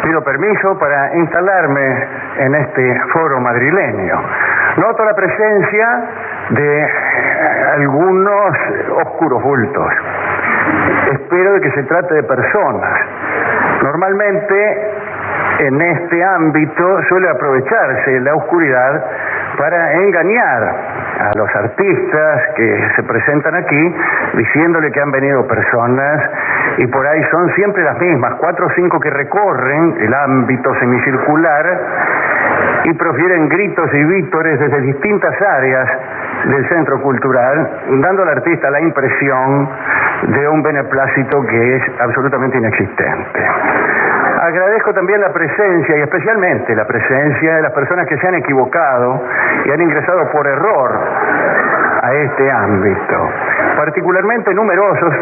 Pido permiso para instalarme en este foro madrileño. Noto la presencia de algunos oscuros bultos. Espero de que se trate de personas. Normalmente en este ámbito suele aprovecharse la oscuridad para engañar a los artistas que se presentan aquí, diciéndole que han venido personas, y por ahí son siempre las mismas, 4 o 5 que recorren el ámbito semicircular y profieren gritos y vítores desde distintas áreas del centro cultural, dando al artista la impresión de un beneplácito que es absolutamente inexistente. Agradezco también la presencia, y especialmente la presencia de las personas que se han equivocado y han ingresado por error a este ámbito. Particularmente numerosos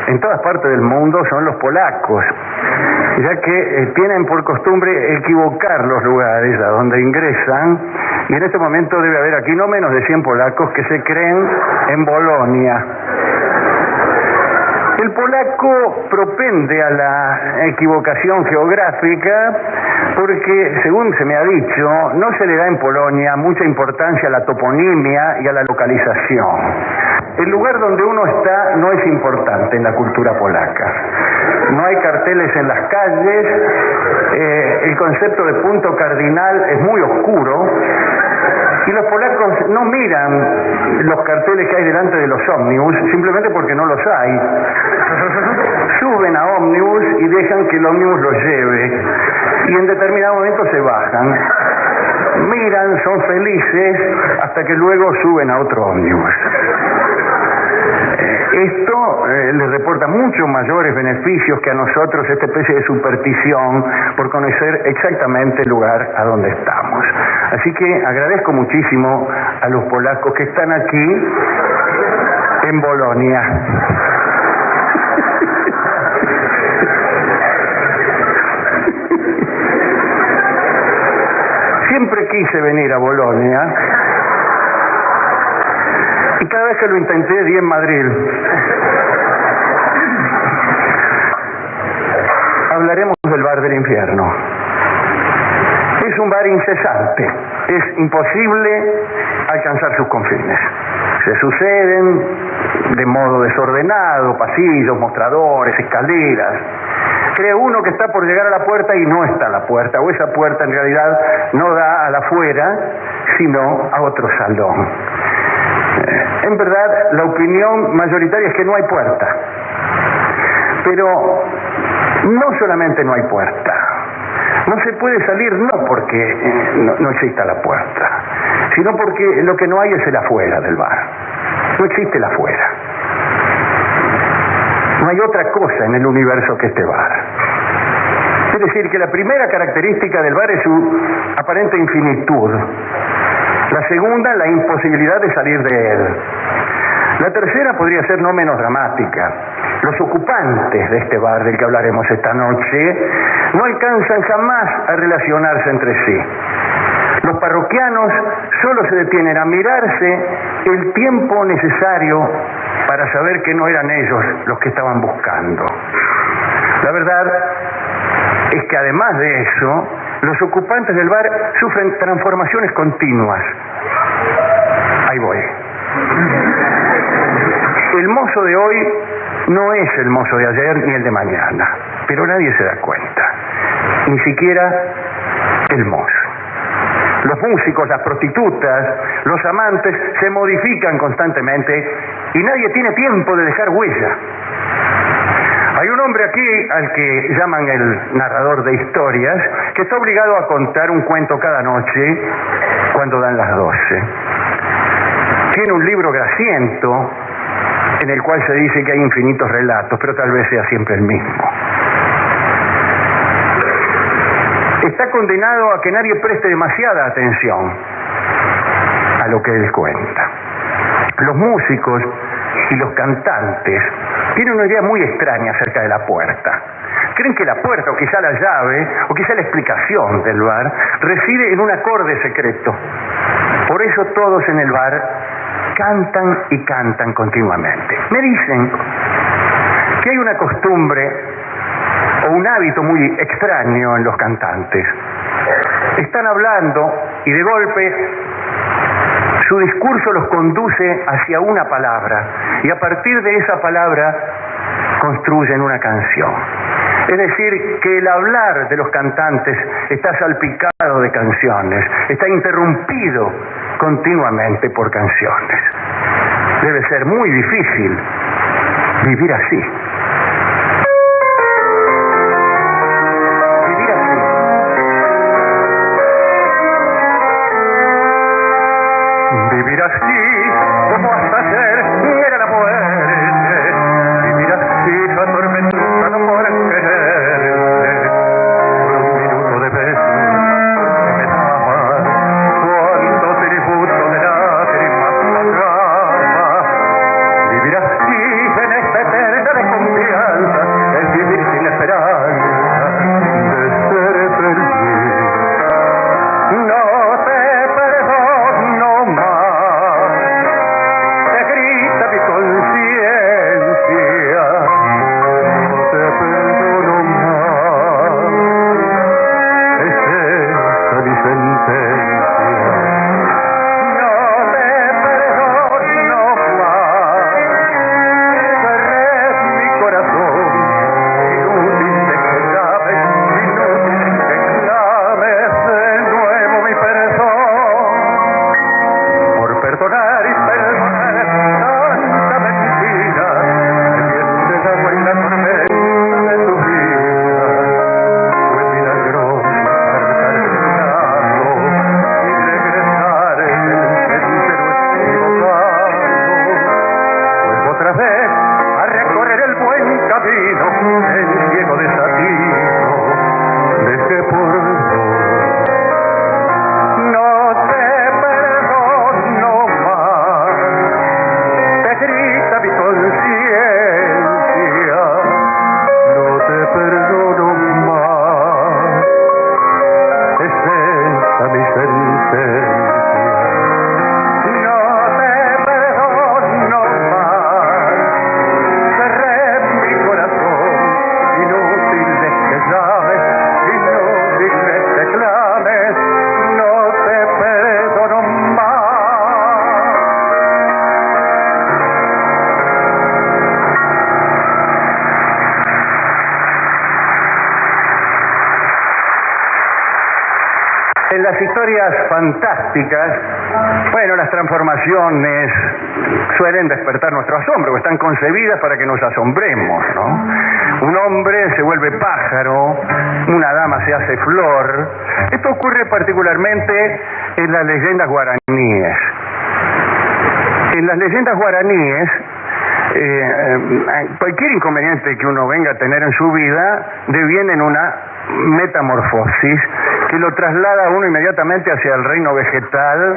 en todas partes del mundo son los polacos, ya que tienen por costumbre equivocar los lugares a donde ingresan, y en este momento debe haber aquí no menos de 100 polacos que se creen en Bolonia. El polaco propende a la equivocación geográfica porque, según se me ha dicho, no se le da en Polonia mucha importancia a la toponimia y a la localización. El lugar donde uno está no es importante en la cultura polaca. No hay carteles en las calles, el concepto de punto cardinal es muy oscuro, y los polacos no miran los carteles que hay delante de los ómnibus simplemente porque no los hay. Suben a ómnibus y dejan que el ómnibus los lleve, y en determinado momento se bajan. Miran, son felices, hasta que luego suben a otro ómnibus. Esto les reporta muchos mayores beneficios que a nosotros, esta especie de superstición por conocer exactamente el lugar a donde estamos. Así que agradezco muchísimo a los polacos que están aquí en Bolonia. Siempre quise venir a Bolonia, y cada vez que lo intenté di en Madrid. Hablaremos del bar del infierno. Es un bar incesante. Es imposible alcanzar sus confines. Se suceden de modo desordenado, pasillos, mostradores, escaleras. Cree uno que está por llegar a la puerta y no está a la puerta, o esa puerta en realidad no da a la afuera, sino a otro salón. En verdad, la opinión mayoritaria es que no hay puerta. Pero no solamente no hay puerta. No se puede salir no porque no exista la puerta, sino porque lo que no hay es el afuera del bar. No existe el afuera. No hay otra cosa en el universo que este bar. Es decir, que la primera característica del bar es su aparente infinitud. La segunda, la imposibilidad de salir de él. La tercera podría ser no menos dramática. Los ocupantes de este bar del que hablaremos esta noche no alcanzan jamás a relacionarse entre sí. Los parroquianos solo se detienen a mirarse el tiempo necesario para saber que no eran ellos los que estaban buscando. La verdad es que además de eso, los ocupantes del bar sufren transformaciones continuas. Ahí voy. El mozo de hoy no es el mozo de ayer ni el de mañana, pero nadie se da cuenta, ni siquiera el mozo. Los músicos, las prostitutas, los amantes se modifican constantemente y nadie tiene tiempo de dejar huella. Hay un hombre aquí al que llaman el narrador de historias, que está obligado a contar un cuento cada noche cuando dan las 12. Tiene un libro grasiento en el cual se dice que hay infinitos relatos, pero tal vez sea siempre el mismo. Está condenado a que nadie preste demasiada atención a lo que él cuenta. Los músicos y los cantantes tienen una idea muy extraña acerca de la puerta. Creen que la puerta, o quizá la llave, o quizá la explicación del bar, reside en un acorde secreto. Por eso todos en el bar cantan y cantan continuamente. Me dicen que hay una costumbre o un hábito muy extraño en los cantantes. Están hablando y de golpe su discurso los conduce hacia una palabra y a partir de esa palabra construyen una canción. Es decir, que el hablar de los cantantes está salpicado de canciones, está interrumpido continuamente por canciones. Debe ser muy difícil vivir así. Vivir así, como hasta ayer era la muerte. Vivir así, atormentado por quererte. Por un minuto de beso que me daba, cuánto tributo de lágrimas pagaba. Vivir así, en esta eterna desconfianza, es vivir sin esperanza de ser feliz. No te perdono más, te grita mi conciencia. No te perdono más, es esta mi sentencia. No te perdono más, cerré mi corazón. Inútil te clames, inútil te clames de nuevo mi perdón. Por perdonar y perdonar tanta mentira que pierde la buena tormenta de tu vida. Fue milagroso apartar del lado y regresar del sendero equivocado. Vuelvo otra vez a recorrer el buen camino, el ciego desatino dejé por vos. No te perdono más, te grita mi conciencia. No te perdono más, es esta mi sentencia. No te perdono más, cerré mi corazón. Inútil te clames, inútil te clames, no te perdono más. En las historias fantásticas, bueno, las transformaciones suelen despertar nuestro asombro, están concebidas para que nos asombremos, ¿no? Un hombre se vuelve pájaro, una dama se hace flor. Esto ocurre particularmente en las leyendas guaraníes. En las leyendas guaraníes, cualquier inconveniente que uno venga a tener en su vida deviene en una metamorfosis que lo traslada a uno inmediatamente hacia el reino vegetal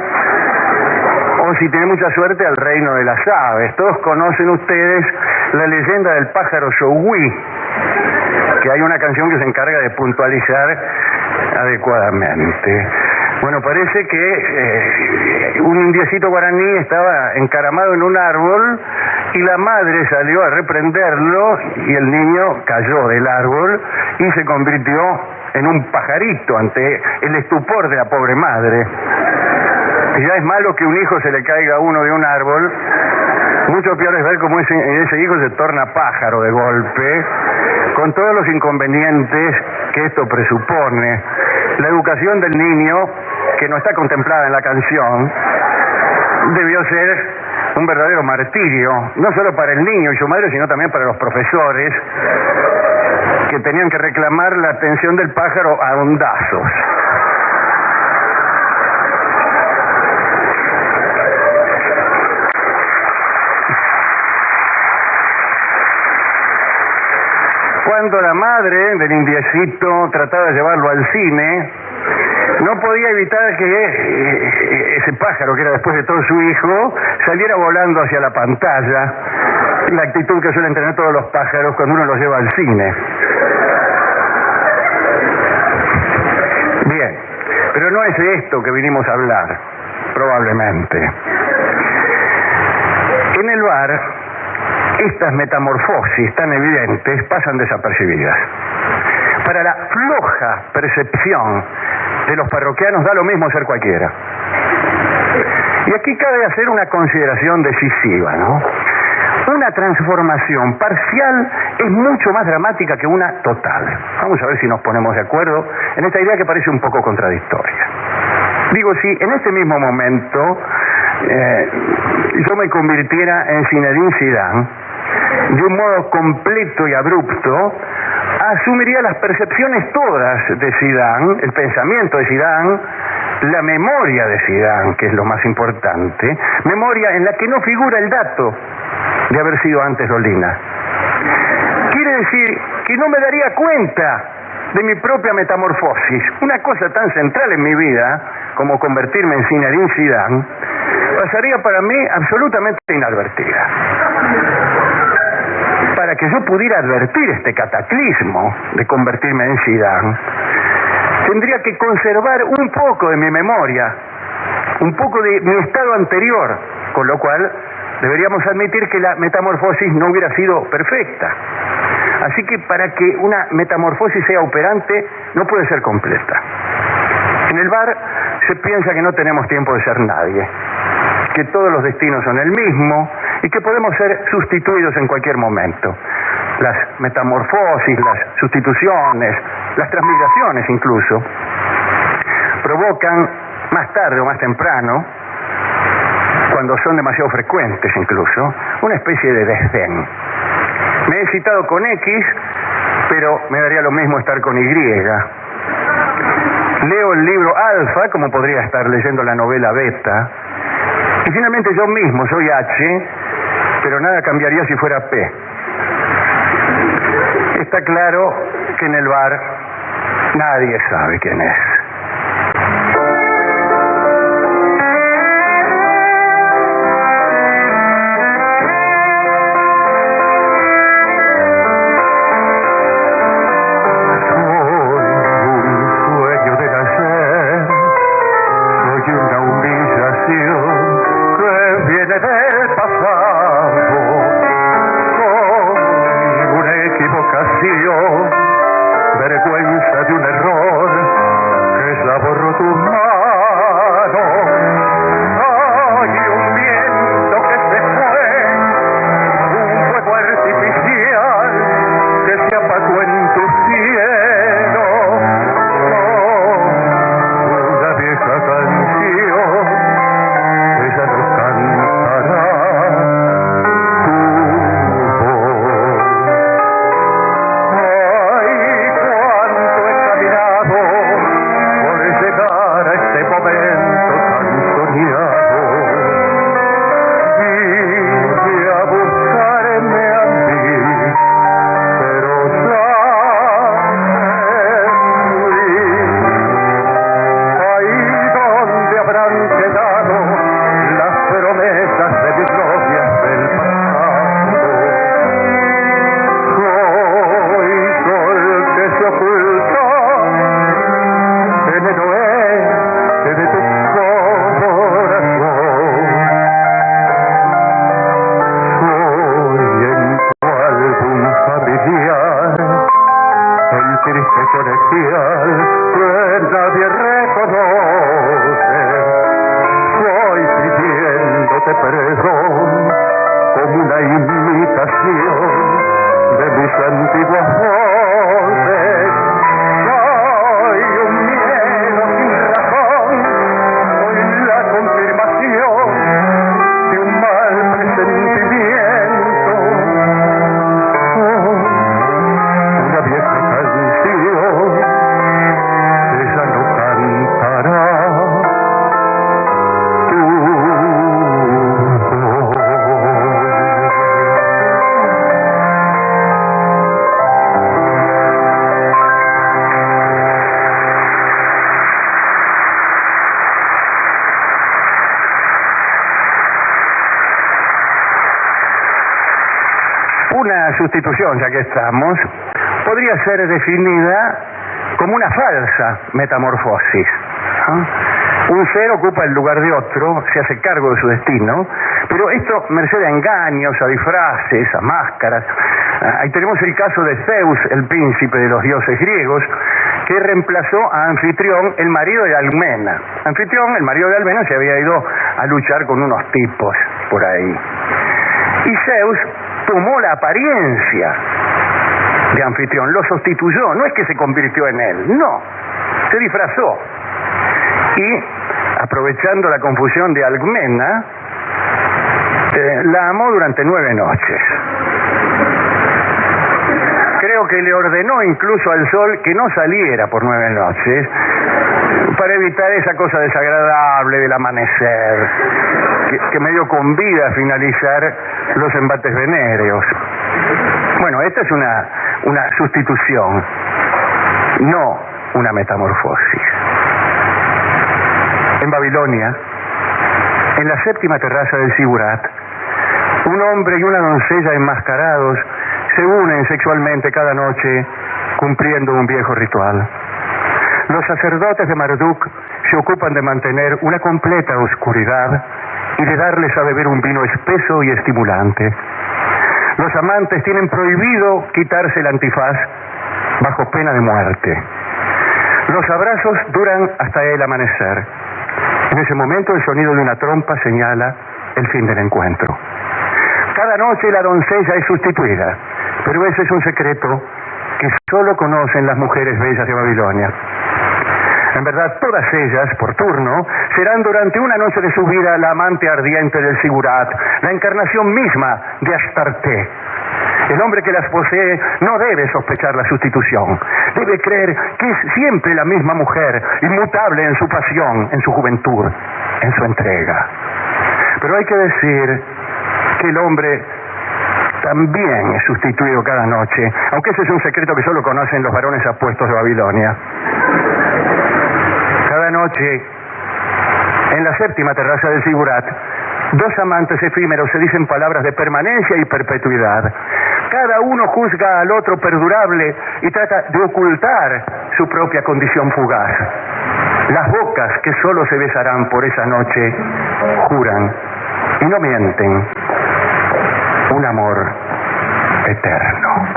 o, si tiene mucha suerte, al reino de las aves. Todos conocen ustedes la leyenda del pájaro Xogüí, que hay una canción que se encarga de puntualizar adecuadamente. Bueno, parece que un indiecito guaraní estaba encaramado en un árbol y la madre salió a reprenderlo y el niño cayó del árbol y se convirtió en un pajarito ante el estupor de la pobre madre. Y ya es malo que un hijo se le caiga a uno de un árbol, mucho peor es ver cómo ese hijo se torna pájaro de golpe, con todos los inconvenientes que esto presupone. La educación del niño, que no está contemplada en la canción, debió ser un verdadero martirio, no solo para el niño y su madre, sino también para los profesores, que tenían que reclamar la atención del pájaro a hondazos. Cuando la madre del indiecito trataba de llevarlo al cine, no podía evitar que ese pájaro, que era después de todo su hijo, saliera volando hacia la pantalla, la actitud que suelen tener todos los pájaros cuando uno los lleva al cine. Bien, pero no es de esto que vinimos a hablar, probablemente. En el bar, estas metamorfosis tan evidentes pasan desapercibidas. Para la floja percepción de los parroquianos da lo mismo ser cualquiera. Y aquí cabe hacer una consideración decisiva, ¿no? Una transformación parcial es mucho más dramática que una total. Vamos a ver si nos ponemos de acuerdo en esta idea que parece un poco contradictoria. Digo, si en este mismo momento yo me convirtiera en Zinedine Zidane, de un modo completo y abrupto, asumiría las percepciones todas de Zidane, el pensamiento de Zidane, la memoria de Zidane, que es lo más importante, memoria en la que no figura el dato de haber sido antes Dolina. Quiere decir que no me daría cuenta de mi propia metamorfosis. Una cosa tan central en mi vida como convertirme en Zinedine Zidane pasaría para mí absolutamente inadvertida. Para que yo pudiera advertir este cataclismo de convertirme en Zidane, tendría que conservar un poco de mi memoria, un poco de mi estado anterior, con lo cual deberíamos admitir que la metamorfosis no hubiera sido perfecta. Así que para que una metamorfosis sea operante, no puede ser completa. En el bar se piensa que no tenemos tiempo de ser nadie, que todos los destinos son el mismo y que podemos ser sustituidos en cualquier momento. Las metamorfosis, las sustituciones, las transmigraciones incluso, provocan más tarde o más temprano, cuando son demasiado frecuentes incluso, una especie de desdén. Me he citado con X, pero me daría lo mismo estar con Y. Leo el libro alfa, como podría estar leyendo la novela beta. Y finalmente yo mismo soy H, pero nada cambiaría si fuera P. Está claro que en el bar nadie sabe quién es. Vergüenza de un error que ya borró tus manos. Hay un viento que se fue, un fuego artificial que se apagó en tu cielo. Una vieja canción que ya no cantará. Una sustitución, ya que estamos, podría ser definida como una falsa metamorfosis, ¿no? Un ser ocupa el lugar de otro, se hace cargo de su destino, Pero esto merced a engaños, a disfraces, a máscaras. Ahí tenemos el caso de Zeus, el príncipe de los dioses griegos, que reemplazó a Anfitrión, el marido de Alcmena. Anfitrión, el marido de Alcmena, se había ido a luchar con unos tipos por ahí. Y Zeus tomó la apariencia de Anfitrión, lo sustituyó, no es que se convirtió en él, no, se disfrazó. Y, aprovechando la confusión de Alcmena, la amó durante 9 noches. Creo que le ordenó incluso al sol que no saliera por 9 noches para evitar esa cosa desagradable del amanecer que medio convida a finalizar los embates venéreos. Bueno, esta es una sustitución, no una metamorfosis. En Babilonia, en la 7ª terraza del Sigurat, un hombre y una doncella enmascarados se unen sexualmente cada noche cumpliendo un viejo ritual. Los sacerdotes de Marduk se ocupan de mantener una completa oscuridad y de darles a beber un vino espeso y estimulante. Los amantes tienen prohibido quitarse el antifaz bajo pena de muerte. Los abrazos duran hasta el amanecer. En ese momento el sonido de una trompa señala el fin del encuentro. Cada noche la doncella es sustituida, pero ese es un secreto que solo conocen las mujeres bellas de Babilonia. En verdad, todas ellas, por turno, serán durante una noche de su vida la amante ardiente del Sigurat, la encarnación misma de Astarte. El hombre que las posee no debe sospechar la sustitución. Debe creer que es siempre la misma mujer, inmutable en su pasión, en su juventud, en su entrega. Pero hay que decir que el hombre también es sustituido cada noche, aunque ese es un secreto que solo conocen los varones apuestos de Babilonia. Cada noche, en la 7ª terraza del Sigurat, 2 amantes efímeros se dicen palabras de permanencia y perpetuidad. Cada uno juzga al otro perdurable y trata de ocultar su propia condición fugaz. Las bocas que solo se besarán por esa noche juran y no mienten un amor eterno.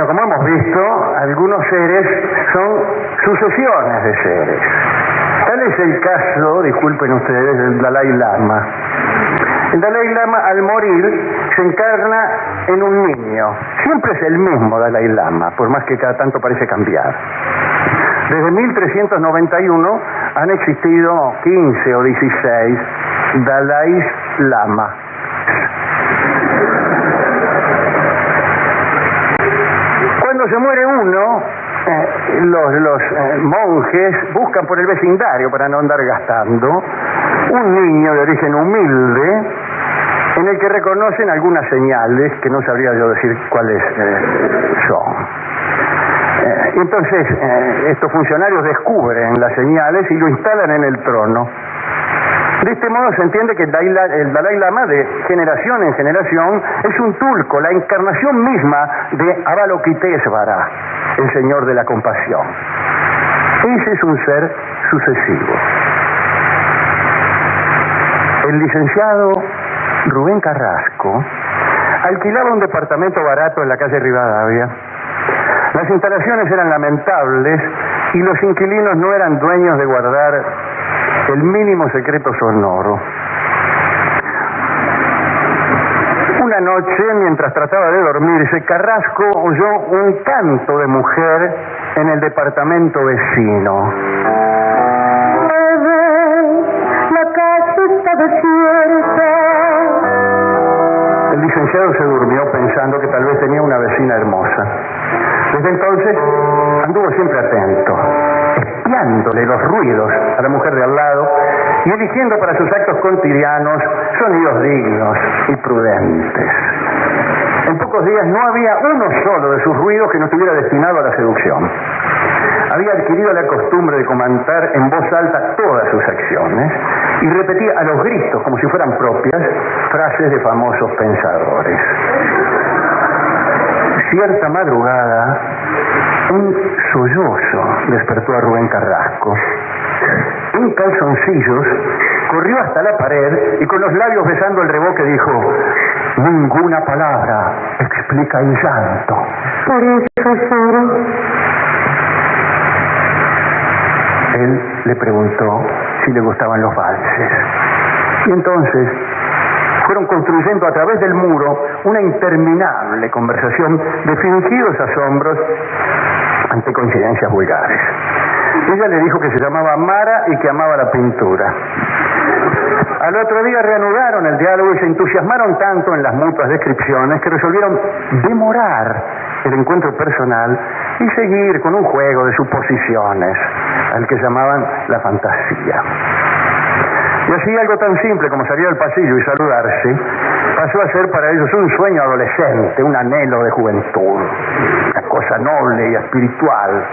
Como hemos visto, algunos seres son sucesiones de seres. Tal es el caso, disculpen ustedes, del Dalai Lama. El Dalai Lama, al morir, se encarna en un niño. Siempre es el mismo Dalai Lama, por más que cada tanto parece cambiar. Desde 1391 han existido 15 o 16 Dalai Lama. Cuando se muere uno, los monjes buscan por el vecindario para no andar gastando un niño de origen humilde en el que reconocen algunas señales que no sabría yo decir cuáles son. Entonces, estos funcionarios descubren las señales y lo instalan en el trono. De este modo se entiende que el Dalai Lama, de generación en generación, es un tulco, la encarnación misma de Avalokitesvara, el Señor de la compasión. Ese es un ser sucesivo. El licenciado Rubén Carrasco alquilaba un departamento barato en la calle Rivadavia. Las instalaciones eran lamentables y los inquilinos no eran dueños de guardar el mínimo secreto sonoro. Una noche, mientras trataba de dormirse, Carrasco oyó un canto de mujer en el departamento vecino. La casa está desierta. El licenciado se durmió pensando que tal vez tenía una vecina hermosa. Desde entonces anduvo siempre atento, espiándole los ruidos a la mujer de al lado y eligiendo para sus actos cotidianos sonidos dignos y prudentes. En pocos días no había uno solo de sus ruidos que no estuviera destinado a la seducción. Había adquirido la costumbre de comentar en voz alta todas sus acciones y repetía a los gritos, como si fueran propias, frases de famosos pensadores. Cierta madrugada, un sollozo despertó a Rubén Carrasco. En calzoncillos, corrió hasta la pared y con los labios besando el revoque dijo: ninguna palabra explica el llanto. Por eso, Sara. Él le preguntó si le gustaban los valses. Y entonces fueron construyendo a través del muro una interminable conversación de fingidos asombros ante coincidencias vulgares. Ella le dijo que se llamaba Mara y que amaba la pintura. Al otro día reanudaron el diálogo y se entusiasmaron tanto en las mutuas descripciones que resolvieron demorar el encuentro personal y seguir con un juego de suposiciones al que llamaban la fantasía. Y así algo tan simple como salir al pasillo y saludarse pasó a ser para ellos un sueño adolescente, un anhelo de juventud, una cosa noble y espiritual.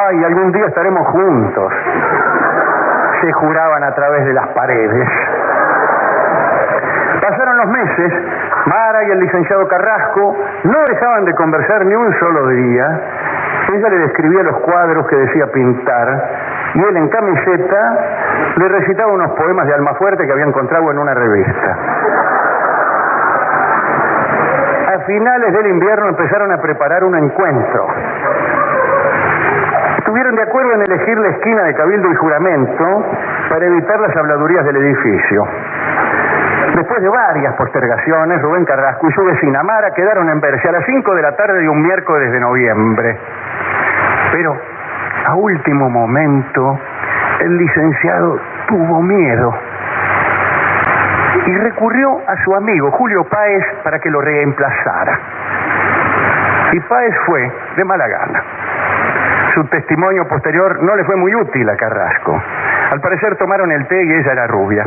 ¡Ay, algún día estaremos juntos!, se juraban a través de las paredes. Pasaron los meses, Mara y el licenciado Carrasco no dejaban de conversar ni un solo día. Ella le describía los cuadros que decía pintar y él, en camiseta, le recitaba unos poemas de Almafuerte que había encontrado en una revista. A finales del invierno empezaron a preparar un encuentro. Estuvieron de acuerdo en elegir la esquina de Cabildo y Juramento para evitar las habladurías del edificio. Después de varias postergaciones, Rubén Carrasco y su vecina Mara quedaron en verse a las 5 de la tarde de un miércoles de noviembre. Pero, a último momento, el licenciado tuvo miedo y recurrió a su amigo Julio Páez para que lo reemplazara. Y Páez fue de mala gana. Su testimonio posterior no le fue muy útil a Carrasco. Al parecer tomaron el té y ella era rubia.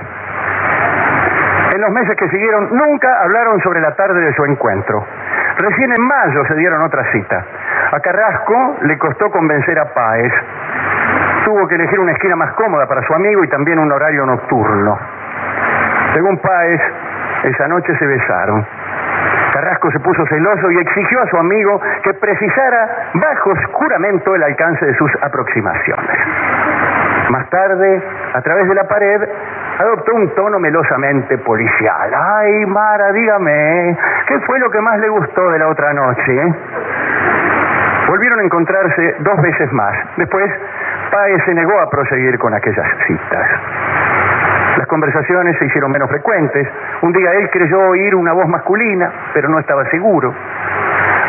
En los meses que siguieron nunca hablaron sobre la tarde de su encuentro. Recién en mayo se dieron otra cita. A Carrasco le costó convencer a Páez. Tuvo que elegir una esquina más cómoda para su amigo y también un horario nocturno. Según Páez, esa noche se besaron. Carrasco se puso celoso y exigió a su amigo que precisara bajo juramento el alcance de sus aproximaciones. Más tarde, a través de la pared, adoptó un tono melosamente policial. ¡Ay, Mara, dígame, ¿qué fue lo que más le gustó de la otra noche? Volvieron a encontrarse 2 veces más. Después, Páez se negó a proseguir con aquellas citas. Las conversaciones se hicieron menos frecuentes. Un día él creyó oír una voz masculina, pero no estaba seguro.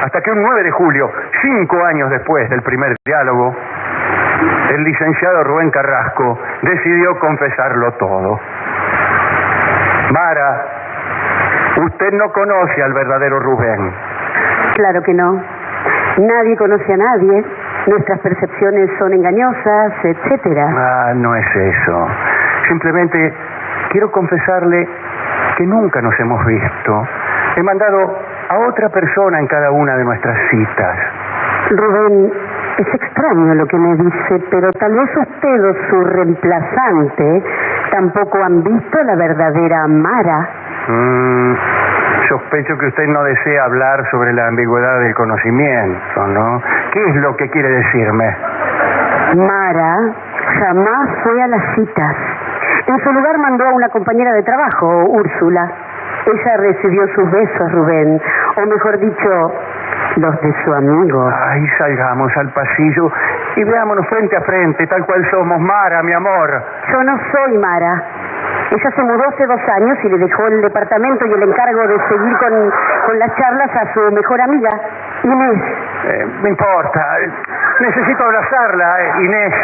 Hasta que un 9 de julio, 5 años después del primer diálogo, el licenciado Rubén Carrasco decidió confesarlo todo. Mara, usted no conoce al verdadero Rubén. Claro que no. Nadie conoce a nadie. Nuestras percepciones son engañosas, etcétera. Ah, no es eso. Simplemente quiero confesarle que nunca nos hemos visto. He mandado a otra persona en cada una de nuestras citas. Rubén, es extraño lo que me dice, pero tal vez usted o su reemplazante tampoco han visto la verdadera Mara. Sospecho que usted no desea hablar sobre la ambigüedad del conocimiento, ¿no? ¿Qué es lo que quiere decirme? Mara jamás fue a las citas. En su lugar mandó a una compañera de trabajo, Úrsula. Ella recibió sus besos, Rubén, o mejor dicho, los de su amigo. Ay, salgamos al pasillo y veámonos frente a frente, tal cual somos. Mara, mi amor. Yo no soy Mara. Ella se mudó hace 2 años y le dejó el departamento y el encargo de seguir con las charlas a su mejor amiga, Inés. Me importa. Necesito abrazarla, Inés.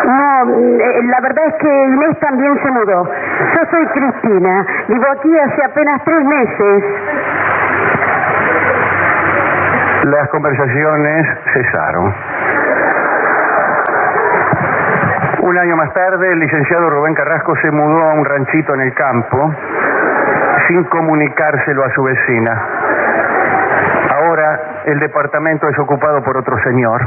No, la verdad es que Inés también se mudó. Yo soy Cristina. Vivo aquí hace apenas 3 meses. Las conversaciones cesaron. 1 año más tarde, el licenciado Rubén Carrasco se mudó a un ranchito en el campo sin comunicárselo a su vecina. Ahora el departamento es ocupado por otro señor.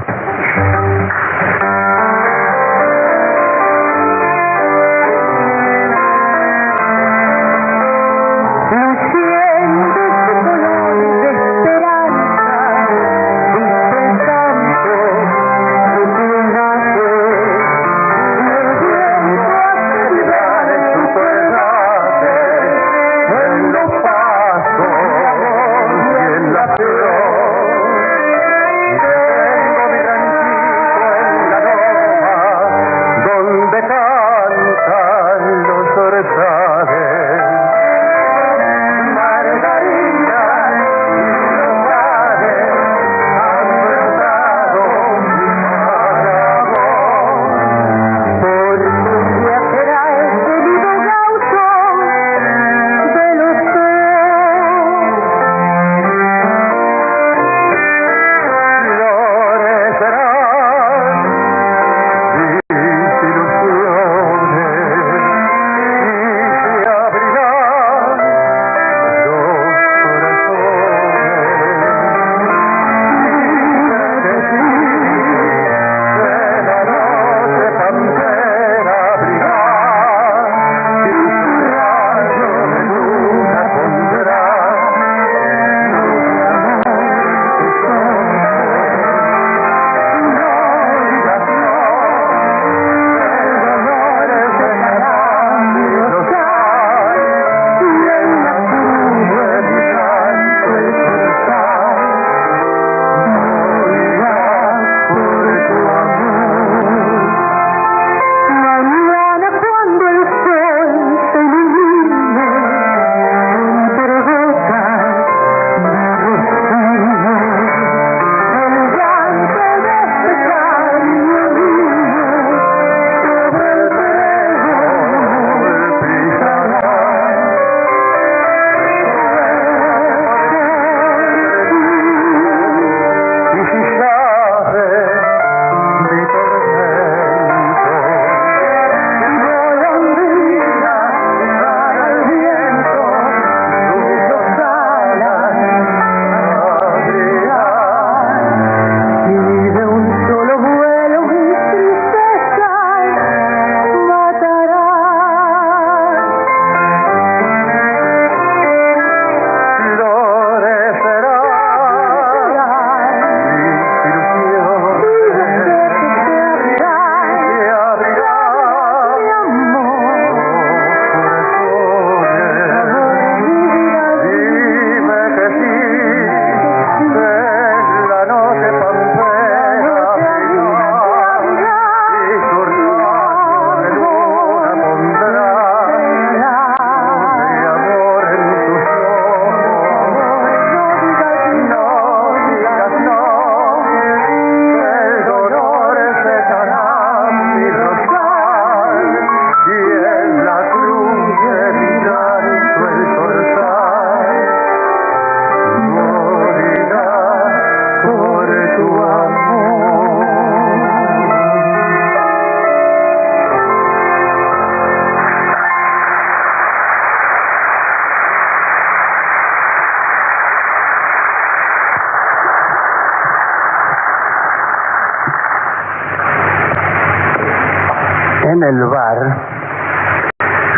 en el bar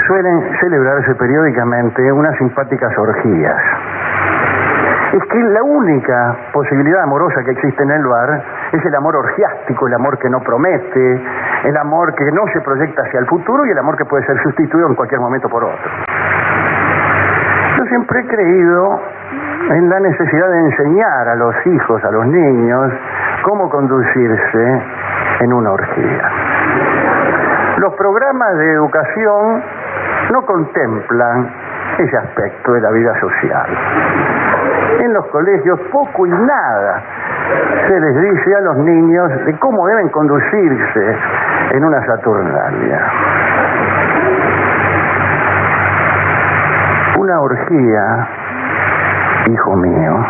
suelen celebrarse periódicamente unas simpáticas orgías. Es que la única posibilidad amorosa que existe en el bar es el amor orgiástico, el amor que no promete, el amor que no se proyecta hacia el futuro y el amor que puede ser sustituido en cualquier momento por otro. Yo siempre he creído en la necesidad de enseñar a los hijos, a los niños, cómo conducirse en una orgía. Los programas de educación no contemplan ese aspecto de la vida social. En los colegios poco y nada se les dice a los niños de cómo deben conducirse en una Saturnalia. Una orgía, hijo mío,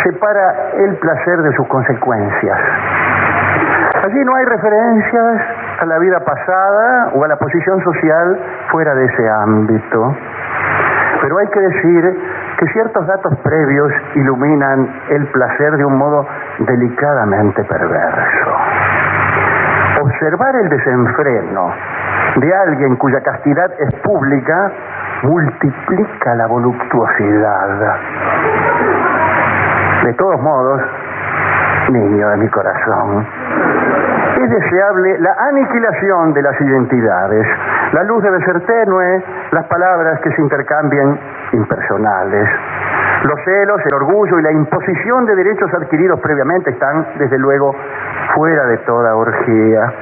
separa el placer de sus consecuencias. Allí no hay referencias a la vida pasada o a la posición social fuera de ese ámbito. Pero hay que decir que ciertos datos previos iluminan el placer de un modo delicadamente perverso. Observar el desenfreno de alguien cuya castidad es pública multiplica la voluptuosidad. De todos modos, niño de mi corazón, es deseable la aniquilación de las identidades. La luz debe ser tenue, las palabras que se intercambien impersonales. Los celos, el orgullo y la imposición de derechos adquiridos previamente están, desde luego, fuera de toda orgía.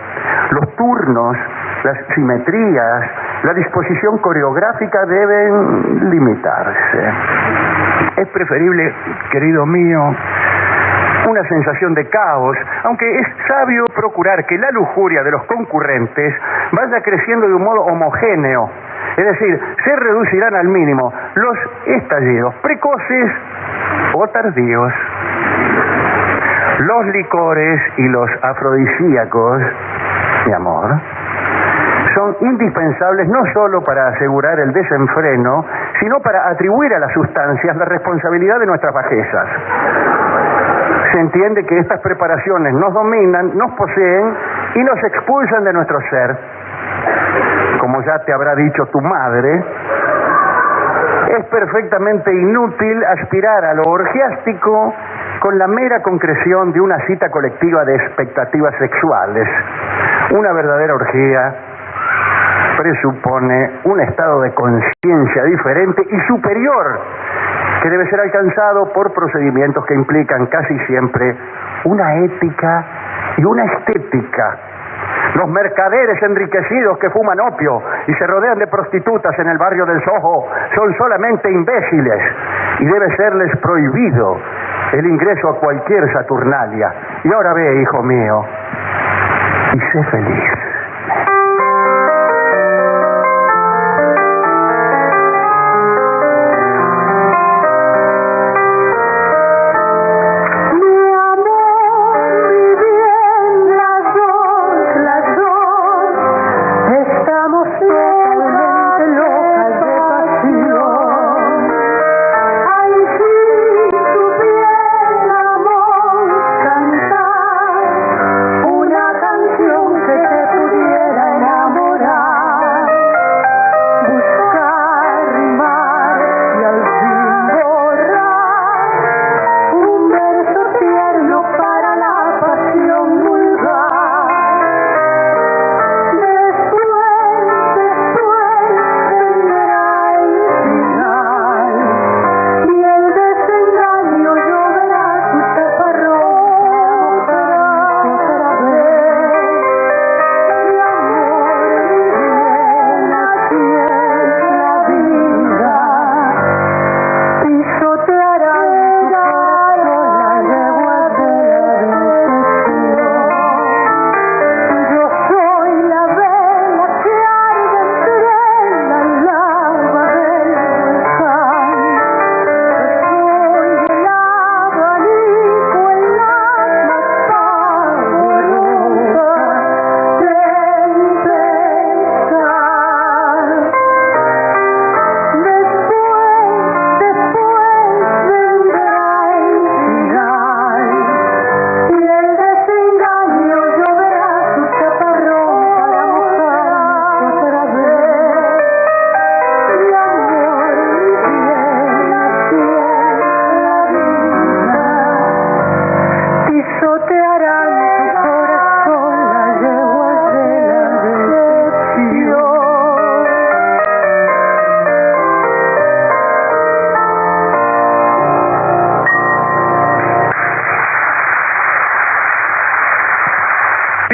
Los turnos, las simetrías, la disposición coreográfica deben limitarse. Es preferible, querido mío, una sensación de caos, aunque es sabio procurar que la lujuria de los concurrentes vaya creciendo de un modo homogéneo. Es decir, se reducirán al mínimo los estallidos precoces o tardíos. Los licores y los afrodisíacos, mi amor, son indispensables no solo para asegurar el desenfreno, sino para atribuir a las sustancias la responsabilidad de nuestras bajezas. Se entiende que estas preparaciones nos dominan, nos poseen y nos expulsan de nuestro ser. Como ya te habrá dicho tu madre, es perfectamente inútil aspirar a lo orgiástico con la mera concreción de una cita colectiva de expectativas sexuales. Una verdadera orgía presupone un estado de conciencia diferente y superior que debe ser alcanzado por procedimientos que implican casi siempre una ética y una estética. Los mercaderes enriquecidos que fuman opio y se rodean de prostitutas en el barrio del Soho son solamente imbéciles y debe serles prohibido el ingreso a cualquier Saturnalia. Y ahora ve, hijo mío, y sé feliz. Una canción que te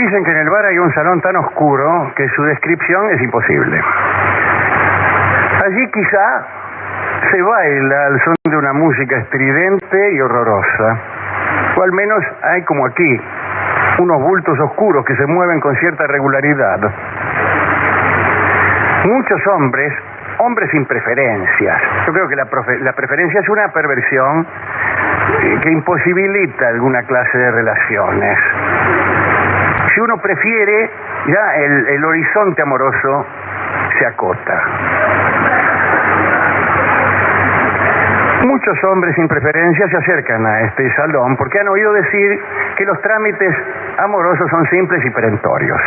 dicen que en el bar hay un salón tan oscuro que su descripción es imposible. Allí quizá se baila al son de una música estridente y horrorosa, o al menos hay, como aquí, unos bultos oscuros que se mueven con cierta regularidad. Muchos hombres sin preferencias. Yo creo que la preferencia es una perversión que imposibilita alguna clase de relaciones. Si uno prefiere, ya el horizonte amoroso se acota. Muchos hombres sin preferencia se acercan a este salón porque han oído decir que los trámites amorosos son simples y perentorios.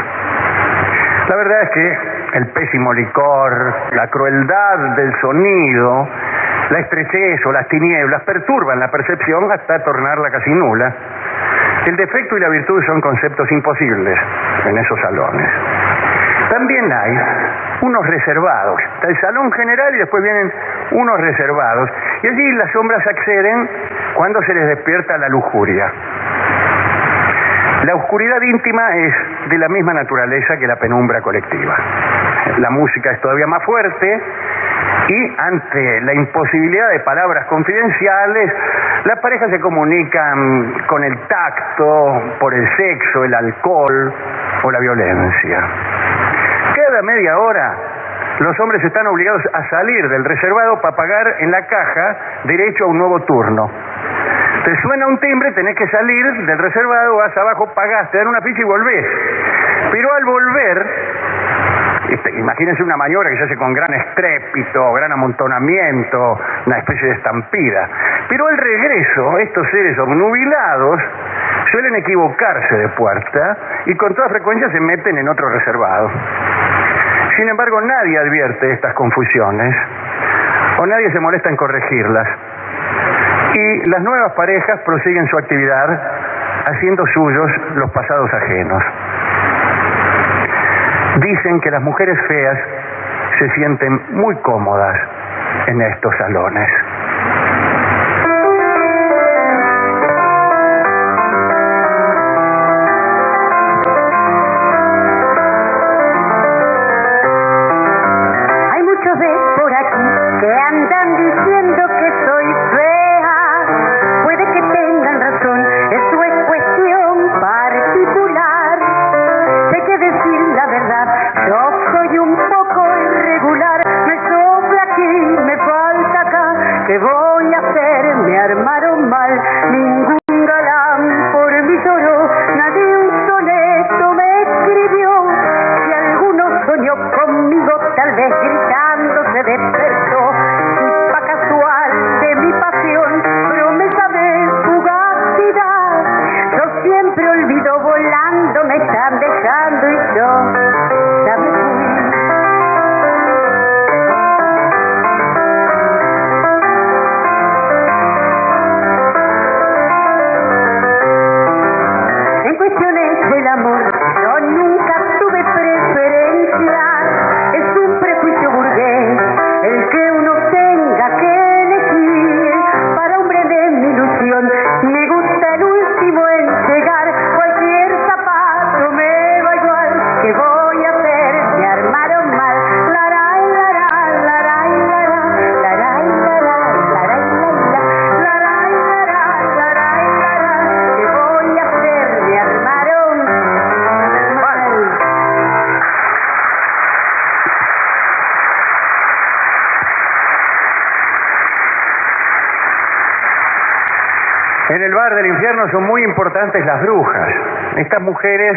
La verdad es que el pésimo licor, la crueldad del sonido, la estrechez o las tinieblas perturban la percepción hasta tornarla casi nula. El defecto y la virtud son conceptos imposibles en esos salones. También hay unos reservados. Está el salón general y después vienen unos reservados. Y allí las sombras acceden cuando se les despierta la lujuria. La oscuridad íntima es de la misma naturaleza que la penumbra colectiva. La música es todavía más fuerte y ante la imposibilidad de palabras confidenciales, las parejas se comunican con el tacto, por el sexo, el alcohol o la violencia. Cada media hora los hombres están obligados a salir del reservado para pagar en la caja derecho a un nuevo turno. Te suena un timbre, tenés que salir del reservado, vas abajo, pagás, te dan una ficha y volvés. Pero al volver, imagínense una maniobra que se hace con gran estrépito, gran amontonamiento, una especie de estampida. Pero al regreso, estos seres obnubilados suelen equivocarse de puerta y con toda frecuencia se meten en otro reservado. Sin embargo, nadie advierte estas confusiones o nadie se molesta en corregirlas. Y las nuevas parejas prosiguen su actividad haciendo suyos los pasados ajenos. Dicen que las mujeres feas se sienten muy cómodas en estos salones. Hay muchos de por aquí que andan diciendo que soy fea. Puede que tengan razón, eso es cuestión particular. Sé que decir la verdad, yo soy un poco irregular. Me sobra aquí, me falta acá. ¿Qué voy a hacer? Me armaron mal. Ningún galán por mí lloró. Nadie un soneto me escribió. Si alguno soñó conmigo, tal vez gritando se despertó. Chispa casual de mi pasión, promesa de fugacidad. Yo siempre olvido volando, me están dejando y yo ya me fui. En cuestiones del amor, yo nunca tuve preferencia. Es un prejuicio burgués el que uno tenga que elegir. Para hombre de mi ilusión, me gusta el último en llegar. Cualquier zapato me va igual. ¿Qué voy a hacer? Me armaron mal. Laray, laray, laray, laray, laray, laray, laray, laray, laray, laray, laray. ¿Qué voy a hacer? Me armaron mal. En el bar del infierno son muy importantes las brujas. Estas mujeres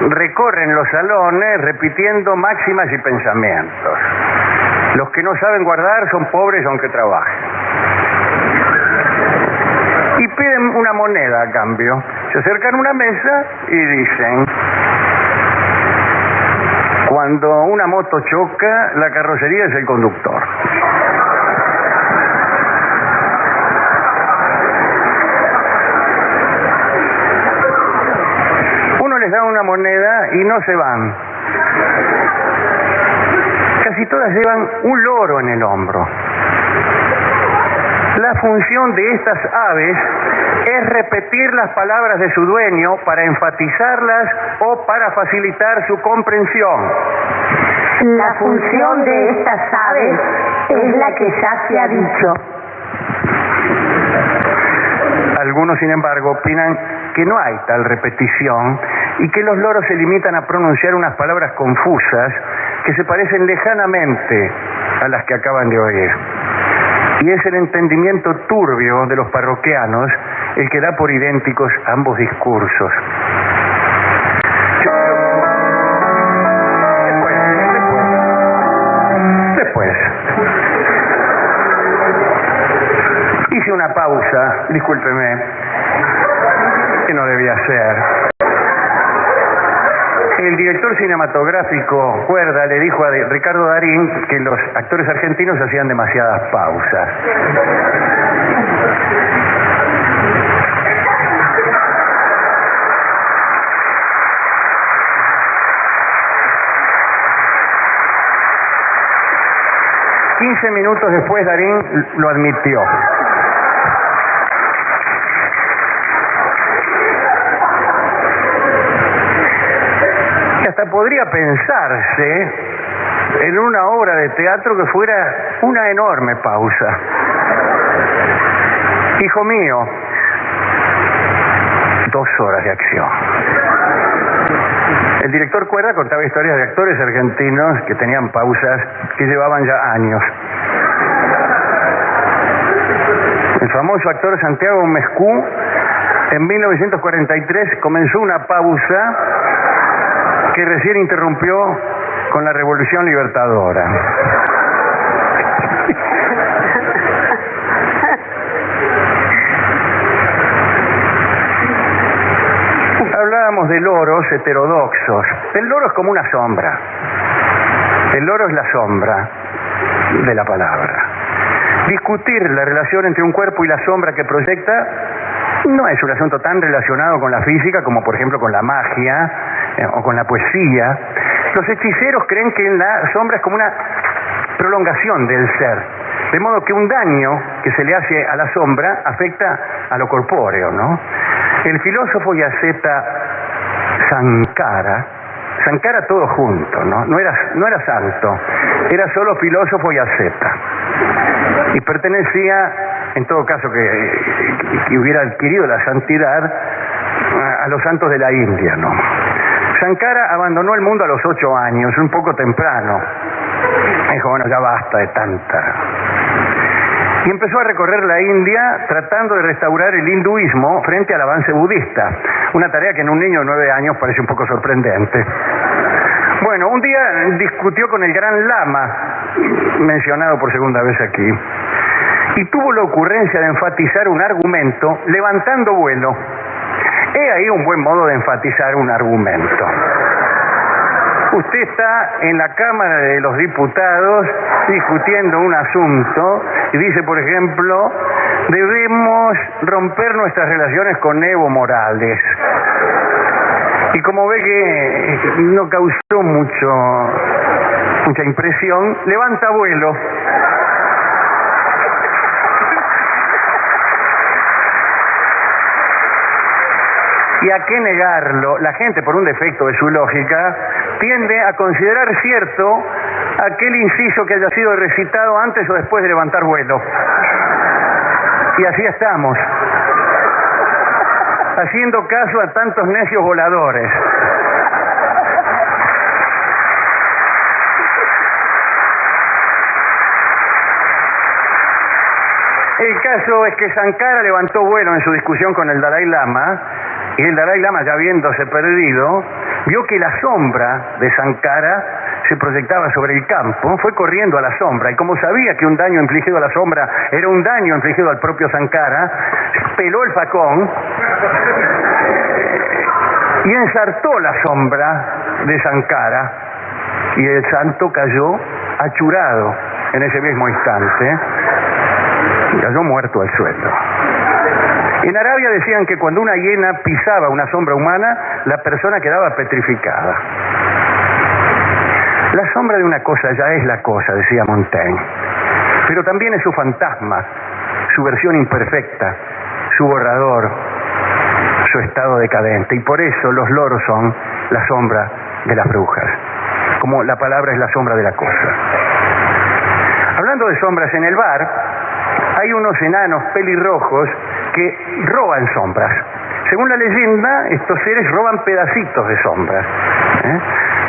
recorren los salones repitiendo máximas y pensamientos. Los que no saben guardar son pobres aunque trabajen. Y piden una moneda a cambio. Se acercan a una mesa y dicen: cuando una moto choca, la carrocería es el conductor. Les dan una moneda y no se van. Casi todas llevan un loro en el hombro. La función de estas aves es repetir las palabras de su dueño para enfatizarlas o para facilitar su comprensión. La función de estas aves es la que ya se ha dicho. Algunos, sin embargo, opinan que no hay tal repetición y que los loros se limitan a pronunciar unas palabras confusas que se parecen lejanamente a las que acaban de oír. Y es el entendimiento turbio de los parroquianos el que da por idénticos ambos discursos. Después. Hice una pausa, discúlpeme, que no debía hacer. El director cinematográfico Cuerda le dijo a Ricardo Darín que los actores argentinos hacían demasiadas pausas. $15 minutos después Darín lo admitió. Y hasta podría pensarse en una obra de teatro que fuera una enorme pausa. Hijo mío, 2 horas de acción. El director Cuerda contaba historias de actores argentinos que tenían pausas que llevaban ya años. El famoso actor Santiago Mescú en 1943 comenzó una pausa que recién interrumpió con la Revolución Libertadora. Hablábamos de loros heterodoxos. El loro es como una sombra. El loro es la sombra de la palabra. Discutir la relación entre un cuerpo y la sombra que proyecta no es un asunto tan relacionado con la física como por ejemplo con la magia o con la poesía. Los hechiceros creen que la sombra es como una prolongación del ser, de modo que un daño que se le hace a la sombra afecta a lo corpóreo, ¿no? El filósofo y asceta Sankara todo junto, ¿no? No era santo, era solo filósofo y asceta. Y pertenecía, en todo caso que hubiera adquirido la santidad, a los santos de la India, ¿no? Sankara abandonó el mundo a los 8 años, un poco temprano. Dijo, bueno, ya basta de tanta. Y empezó a recorrer la India tratando de restaurar el hinduismo frente al avance budista. Una tarea que en un niño de 9 años parece un poco sorprendente. Bueno, un día discutió con el Gran Lama, mencionado por segunda vez aquí, y tuvo la ocurrencia de enfatizar un argumento levantando vuelo. He ahí un buen modo de enfatizar un argumento. Usted está en la Cámara de los Diputados discutiendo un asunto y dice, por ejemplo, debemos romper nuestras relaciones con Evo Morales. Y como ve que no causó mucha impresión, levanta vuelo. Y a qué negarlo, la gente, por un defecto de su lógica, tiende a considerar cierto aquel inciso que haya sido recitado antes o después de levantar vuelo. Y así estamos, haciendo caso a tantos necios voladores. El caso es que Sankara levantó vuelo en su discusión con el Dalai Lama, y el Dalai Lama, ya habiéndose perdido, vio que la sombra de Sankara se proyectaba sobre el campo, fue corriendo a la sombra, y como sabía que un daño infligido a la sombra era un daño infligido al propio Sankara, peló el facón y ensartó la sombra de Sankara, y el santo cayó achurado en ese mismo instante, cayó muerto al suelo. En Arabia decían que cuando una hiena pisaba una sombra humana, la persona quedaba petrificada. La sombra de una cosa ya es la cosa, decía Montaigne, pero también es su fantasma, su versión imperfecta, su borrador, su estado decadente. Y por eso los loros son la sombra de las brujas, como la palabra es la sombra de la cosa. Hablando de sombras, en el bar hay unos enanos pelirrojos que roban sombras. Según la leyenda, estos seres roban pedacitos de sombras.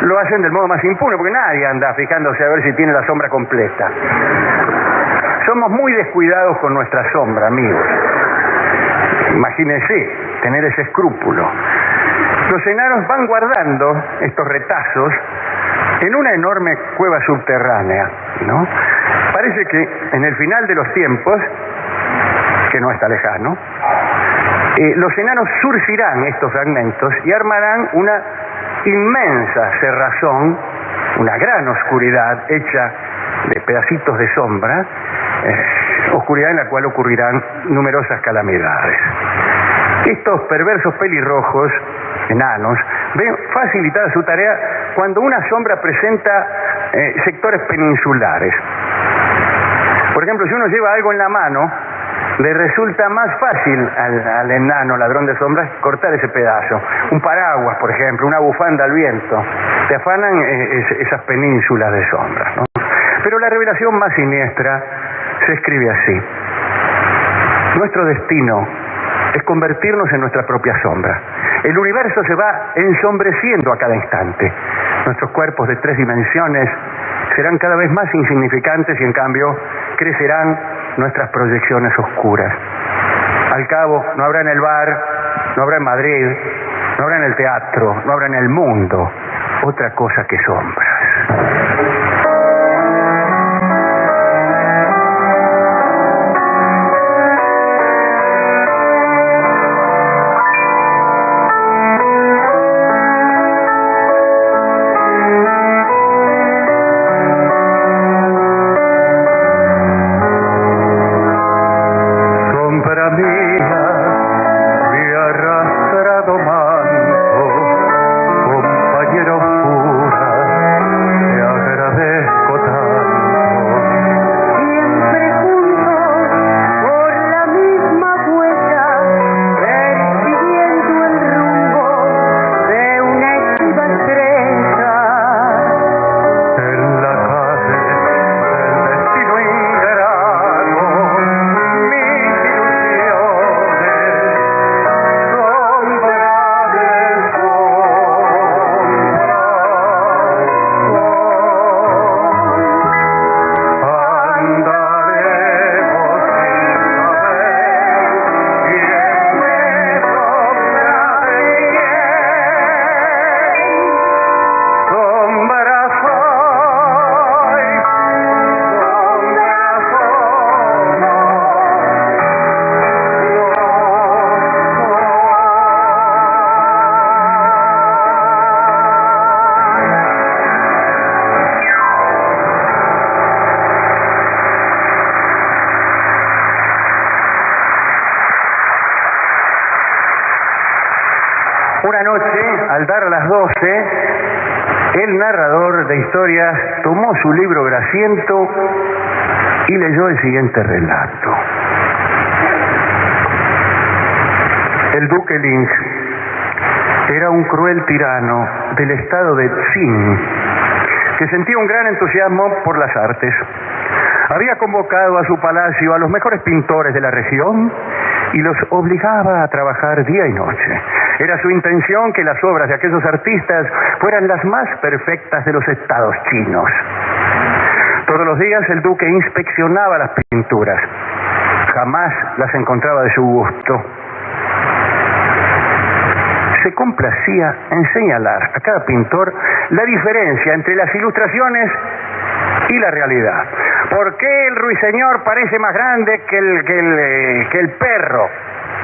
Lo hacen del modo más impune, porque nadie anda fijándose a ver si tiene la sombra completa. Somos muy descuidados con nuestra sombra, amigos. Imagínense tener ese escrúpulo. Los enanos van guardando estos retazos en una enorme cueva subterránea, ¿no? Parece que en el final de los tiempos, que no está lejano, los enanos surcirán estos fragmentos y armarán una inmensa cerrazón, una gran oscuridad hecha de pedacitos de sombra, oscuridad en la cual ocurrirán numerosas calamidades. Estos perversos pelirrojos, enanos, ven facilitada su tarea cuando una sombra presenta sectores peninsulares. Por ejemplo, si uno lleva algo en la mano, le resulta más fácil al enano ladrón de sombras cortar ese pedazo. Un paraguas, por ejemplo, una bufanda al viento, te afanan esas penínsulas de sombras, ¿no? Pero la revelación más siniestra se escribe así: nuestro destino es convertirnos en nuestra propia sombra. El universo se va ensombreciendo a cada instante. Nuestros cuerpos de 3 dimensiones serán cada vez más insignificantes y en cambio crecerán nuestras proyecciones oscuras. Al cabo, no habrá en el bar, no habrá en Madrid, no habrá en el teatro, no habrá en el mundo otra cosa que sombras. Una noche, al dar las 12, el narrador de historias tomó su libro grasiento y leyó el siguiente relato. El duque Ling era un cruel tirano del estado de Tsin, que sentía un gran entusiasmo por las artes. Había convocado a su palacio a los mejores pintores de la región y los obligaba a trabajar día y noche. Era su intención que las obras de aquellos artistas fueran las más perfectas de los estados chinos. Todos los días el duque inspeccionaba las pinturas. Jamás las encontraba de su gusto. Se complacía en señalar a cada pintor la diferencia entre las ilustraciones y la realidad. ¿Por qué el ruiseñor parece más grande que el perro?,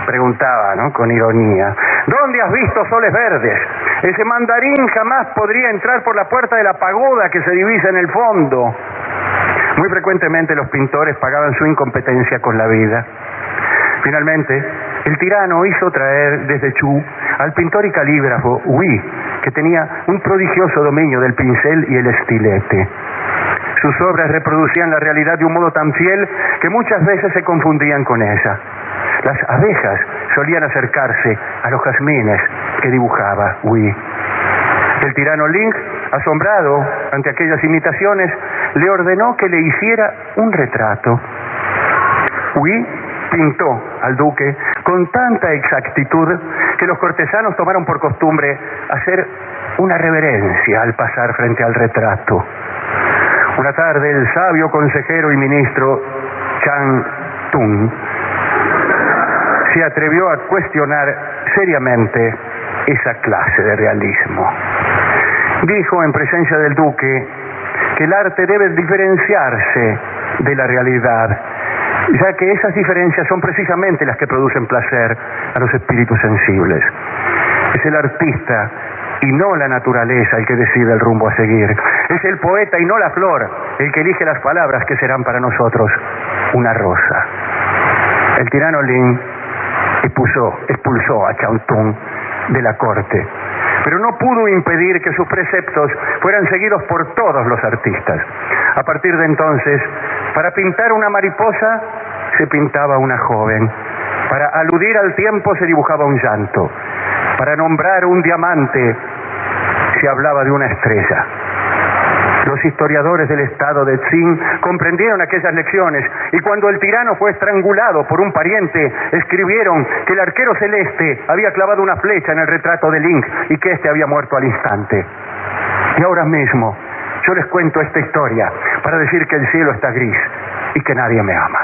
preguntaba, ¿no?, con ironía. ¿Dónde has visto soles verdes? Ese mandarín jamás podría entrar por la puerta de la pagoda que se divisa en el fondo. Muy frecuentemente los pintores pagaban su incompetencia con la vida. Finalmente, el tirano hizo traer desde Chu al pintor y calígrafo Hui, que tenía un prodigioso dominio del pincel y el estilete. Sus obras reproducían la realidad de un modo tan fiel que muchas veces se confundían con ella. Las abejas solían acercarse a los jazmines que dibujaba Hui. El tirano Ling, asombrado ante aquellas imitaciones, le ordenó que le hiciera un retrato. Hui pintó al duque con tanta exactitud que los cortesanos tomaron por costumbre hacer una reverencia al pasar frente al retrato. Una tarde, el sabio consejero y ministro Chang Tung se atrevió a cuestionar seriamente esa clase de realismo. Dijo en presencia del duque que el arte debe diferenciarse de la realidad, ya que esas diferencias son precisamente las que producen placer a los espíritus sensibles. Es el artista y no la naturaleza el que decide el rumbo a seguir. Es el poeta y no la flor el que elige las palabras que serán para nosotros una rosa. El tirano Lin expulsó a Chang Tung de la corte, pero no pudo impedir que sus preceptos fueran seguidos por todos los artistas. A partir de entonces, para pintar una mariposa se pintaba una joven, para aludir al tiempo se dibujaba un llanto, para nombrar un diamante se hablaba de una estrella. Los historiadores del estado de Qing comprendieron aquellas lecciones y cuando el tirano fue estrangulado por un pariente, escribieron que el arquero celeste había clavado una flecha en el retrato de Ling y que éste había muerto al instante. Y ahora mismo yo les cuento esta historia para decir que el cielo está gris y que nadie me ama.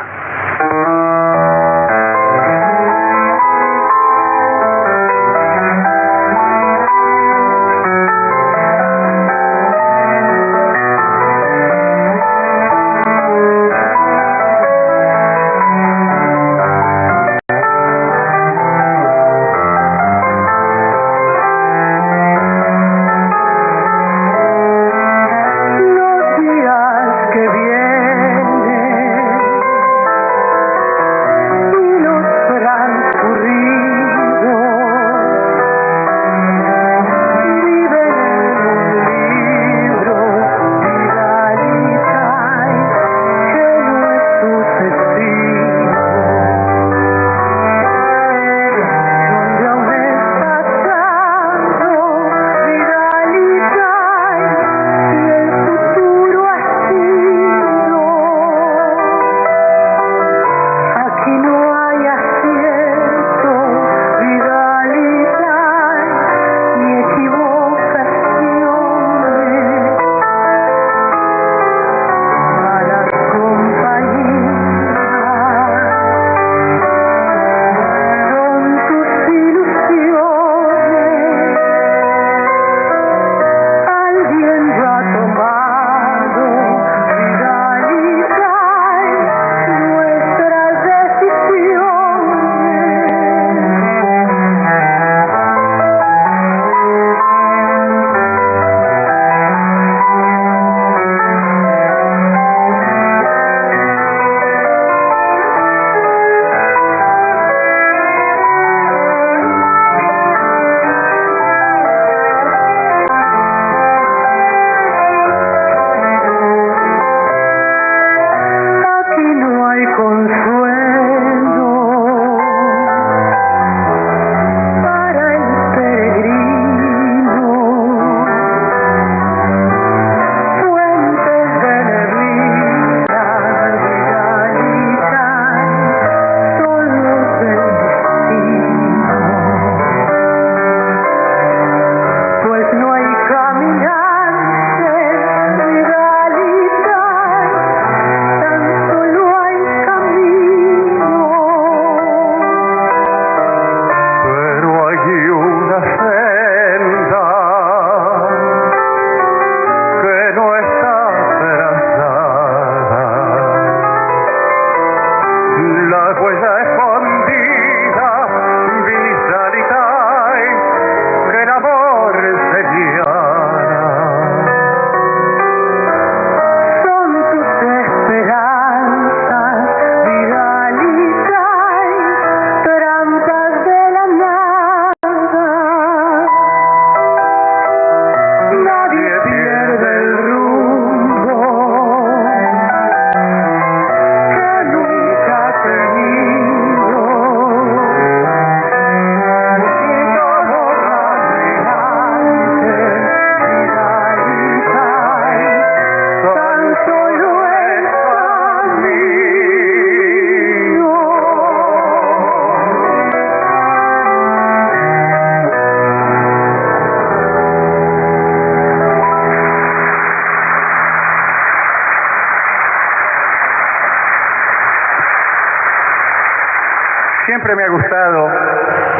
Siempre me ha gustado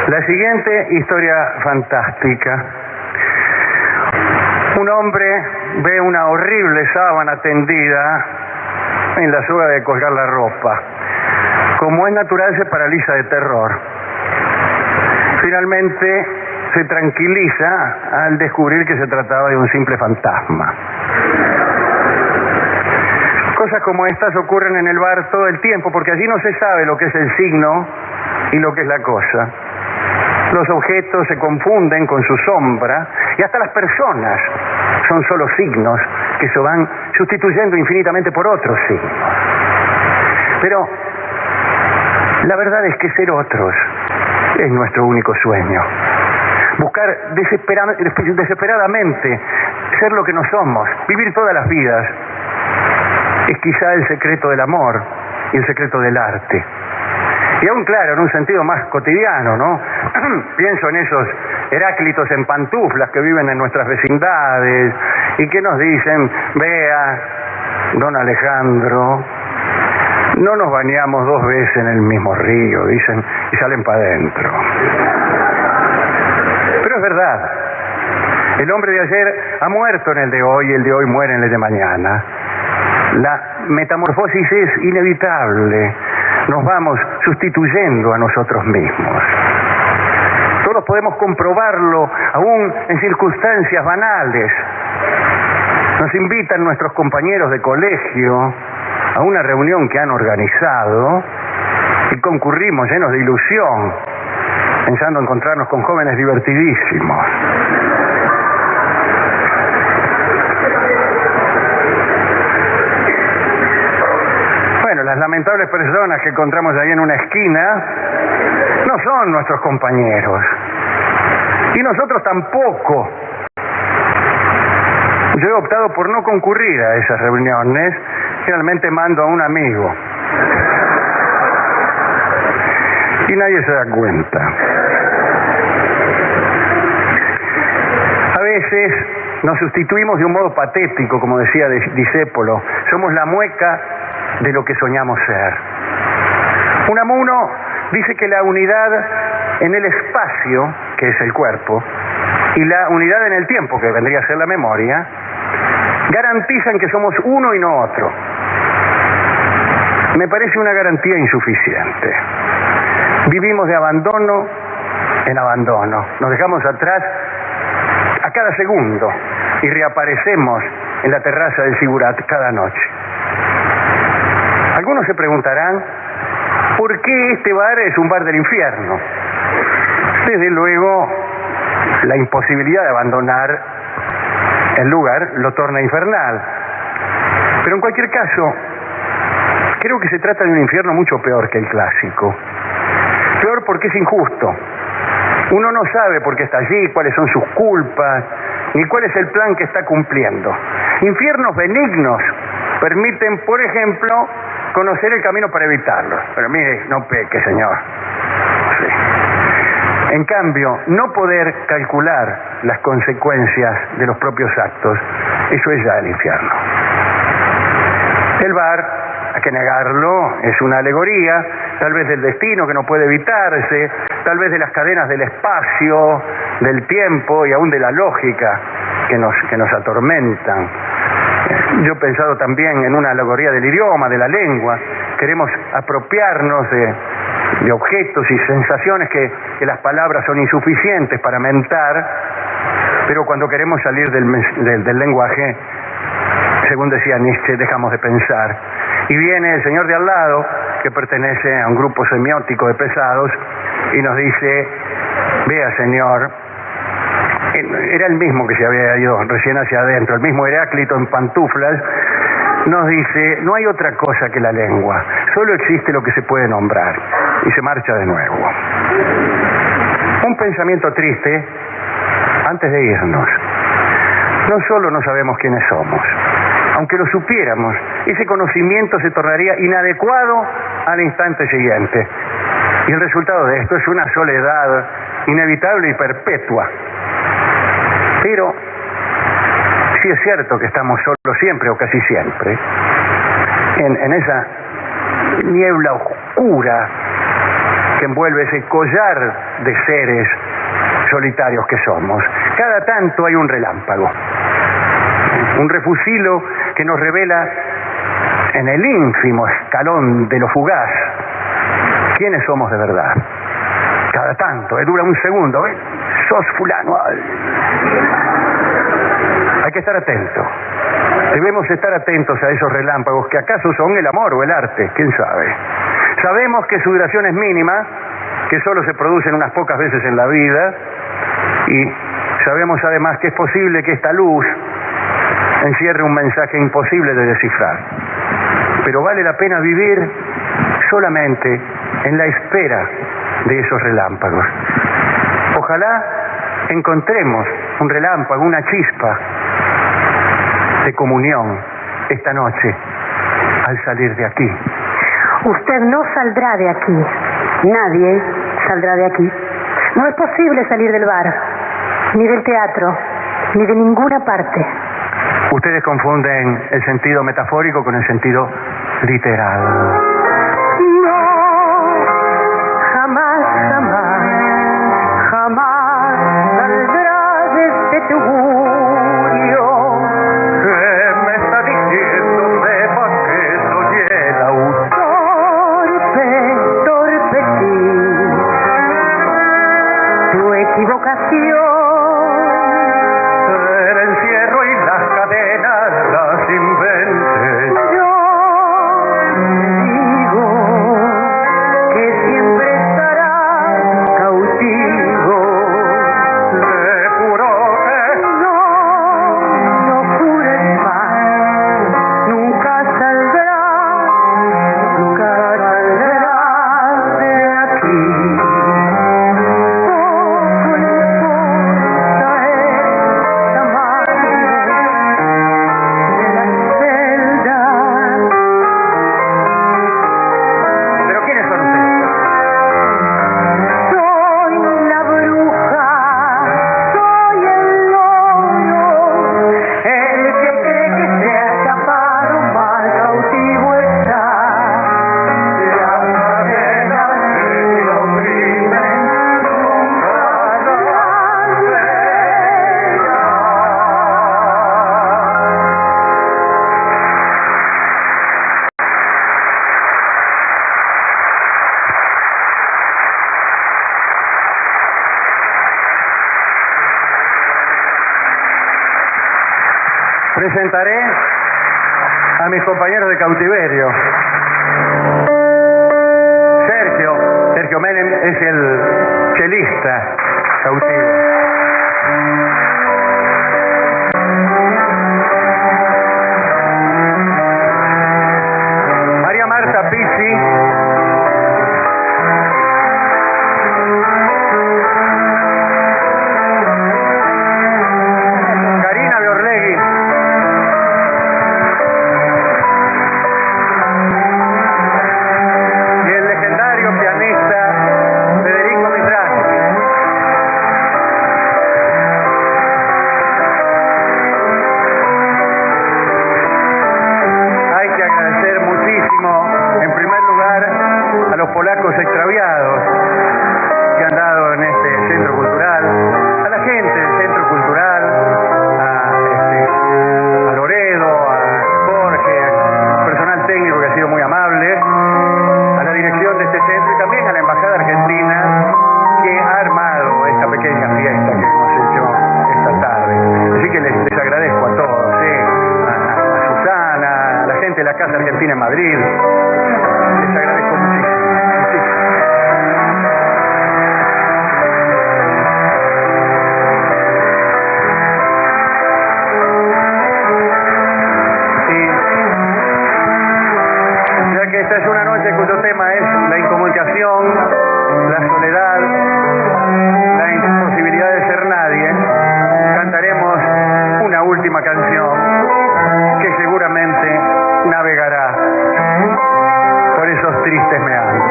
la siguiente historia fantástica. Un hombre ve una horrible sábana tendida en la soga de colgar la ropa. Como es natural, se paraliza de terror. Finalmente se tranquiliza al descubrir que se trataba de un simple fantasma. Cosas como estas ocurren en el bar todo el tiempo, porque allí no se sabe lo que es el signo y lo que es la cosa. Los objetos se confunden con su sombra y hasta las personas son solo signos que se van sustituyendo infinitamente por otros signos. Pero la verdad es que ser otros es nuestro único sueño. Buscar desesperadamente ser lo que no somos, vivir todas las vidas, es quizá el secreto del amor y el secreto del arte. Y aún, claro, en un sentido más cotidiano, ¿no? Pienso en esos Heráclitos en pantuflas que viven en nuestras vecindades y que nos dicen: vea, don Alejandro, no nos bañamos 2 veces en el mismo río, dicen, y salen para adentro. Pero es verdad, el hombre de ayer ha muerto en el de hoy y el de hoy muere en el de mañana. La metamorfosis es inevitable. Nos vamos sustituyendo a nosotros mismos. Todos podemos comprobarlo, aún en circunstancias banales. Nos invitan nuestros compañeros de colegio a una reunión que han organizado y concurrimos llenos de ilusión, pensando encontrarnos con jóvenes divertidísimos. Bueno, las lamentables personas que encontramos ahí en una esquina no son nuestros compañeros. Y nosotros tampoco. Yo he optado por no concurrir a esas reuniones. Generalmente mando a un amigo. Y nadie se da cuenta. A veces nos sustituimos de un modo patético, como decía Discépolo. Somos la mueca de lo que soñamos ser. Unamuno dice que la unidad en el espacio, que es el cuerpo, y la unidad en el tiempo, que vendría a ser la memoria, garantizan que somos uno y no otro. Me parece una garantía insuficiente. Vivimos de abandono en abandono. Nos dejamos atrás a cada segundo y reaparecemos en la terraza del Sigurat cada noche. Algunos se preguntarán, ¿por qué este bar es un bar del infierno? Desde luego, la imposibilidad de abandonar el lugar lo torna infernal. Pero en cualquier caso, creo que se trata de un infierno mucho peor que el clásico. Peor porque es injusto. Uno no sabe por qué está allí, cuáles son sus culpas, ni cuál es el plan que está cumpliendo. Infiernos benignos permiten, por ejemplo, conocer el camino para evitarlo. Pero mire, no peque, señor. Sí. En cambio, no poder calcular las consecuencias de los propios actos, eso es ya el infierno. El bar, hay que negarlo, es una alegoría, tal vez del destino que no puede evitarse, tal vez de las cadenas del espacio, del tiempo y aún de la lógica que nos atormentan. Yo he pensado también en una alegoría del idioma, de la lengua. Queremos apropiarnos de objetos y sensaciones que las palabras son insuficientes para mentar, pero cuando queremos salir del lenguaje, según decía Nietzsche, dejamos de pensar. Y viene el señor de al lado, que pertenece a un grupo semiótico de pesados, y nos dice: vea, señor, era el mismo que se había ido recién hacia adentro, el mismo Heráclito en pantuflas, nos dice: no hay otra cosa que la lengua, solo existe lo que se puede nombrar, y se marcha de nuevo. Un pensamiento triste antes de irnos. No solo no sabemos quiénes somos, aunque lo supiéramos, ese conocimiento se tornaría inadecuado al instante siguiente. Y el resultado de esto es una soledad inevitable y perpetua. Pero sí es cierto que estamos solos siempre o casi siempre, en esa niebla oscura que envuelve ese collar de seres solitarios que somos. Cada tanto hay un relámpago, un refusilo que nos revela en el ínfimo escalón de lo fugaz quiénes somos de verdad. Cada tanto, dura un segundo, sos fulano. Hay que estar atentos. Debemos estar atentos a esos relámpagos que acaso son el amor o el arte, quién sabe. Sabemos que su duración es mínima, que solo se producen unas pocas veces en la vida, y sabemos además que es posible que esta luz encierre un mensaje imposible de descifrar. Pero vale la pena vivir solamente en la espera de esos relámpagos. Ojalá encontremos un relámpago, una chispa de comunión esta noche al salir de aquí. Usted no saldrá de aquí. Nadie saldrá de aquí. No es posible salir del bar, ni del teatro, ni de ninguna parte. Ustedes confunden el sentido metafórico con el sentido literal. No, jamás, jamás, jamás saldrás de este tugurio. ¿Qué me está diciendo? Sepa que soy el autor. Torpe sí. Tu equivocación. El encierro y las cadenas las inventé. Digo que siempre estarás cautivo. Le juro que No jures más. Nunca saldrás de aquí. Poco le importa esta madre de la celda. ¿Pero quiénes son ustedes? Soy la bruja, soy el loro, el que cree que se ha escapado mal cautivo está. Las cadenas que lo oprimen nunca las verás. Presentaré a mis compañeros de cautiverio. Sergio Menem es el chelista cautivo. María Marta Pizzi. Karina Biorlegui. Y el legendario pianista Federico Mizrahi. Hay que agradecer muchísimo, en primer lugar, a los polacos extraviados que han dado en este centro cultural, a la gente del centro cultural, a Loredo, a Jorge, al personal técnico que ha sido muy amable, a la dirección de este centro y también a la Embajada Argentina que ha armado esta pequeña fiesta que hemos hecho esta tarde. Así que les agradezco a todos, a Susana, a la gente de la Casa Argentina en Madrid. Les agradezco muchísimo. Ya que esta es una noche cuyo tema es la incomunicación, la soledad, la imposibilidad de ser nadie, cantaremos una última canción que seguramente navegará por esos tristes meandros.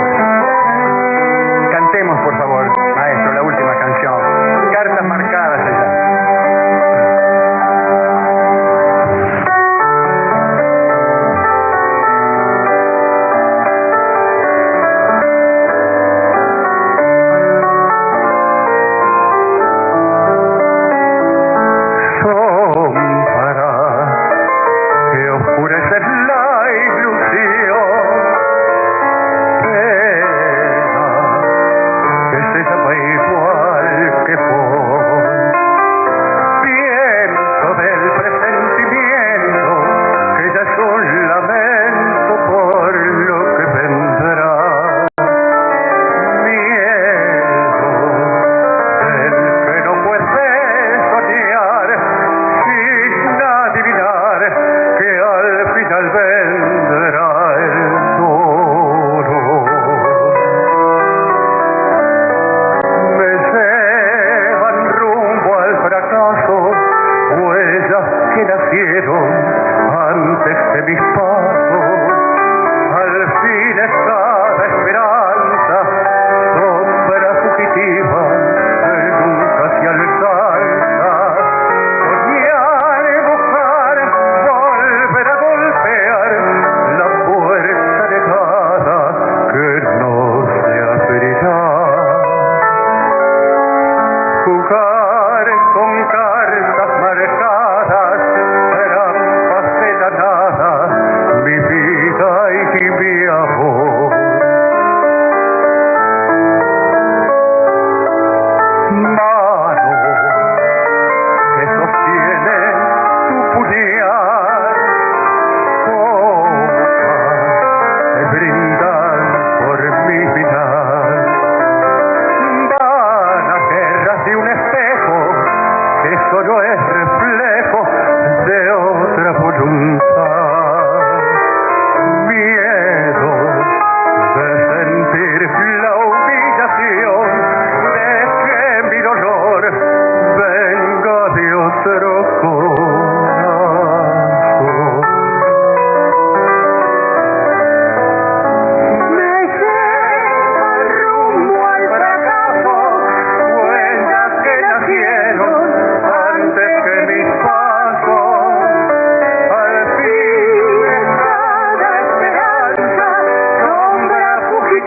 Cantemos, por favor, maestro, la última canción. Cartas marcadas se llama.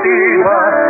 cautiva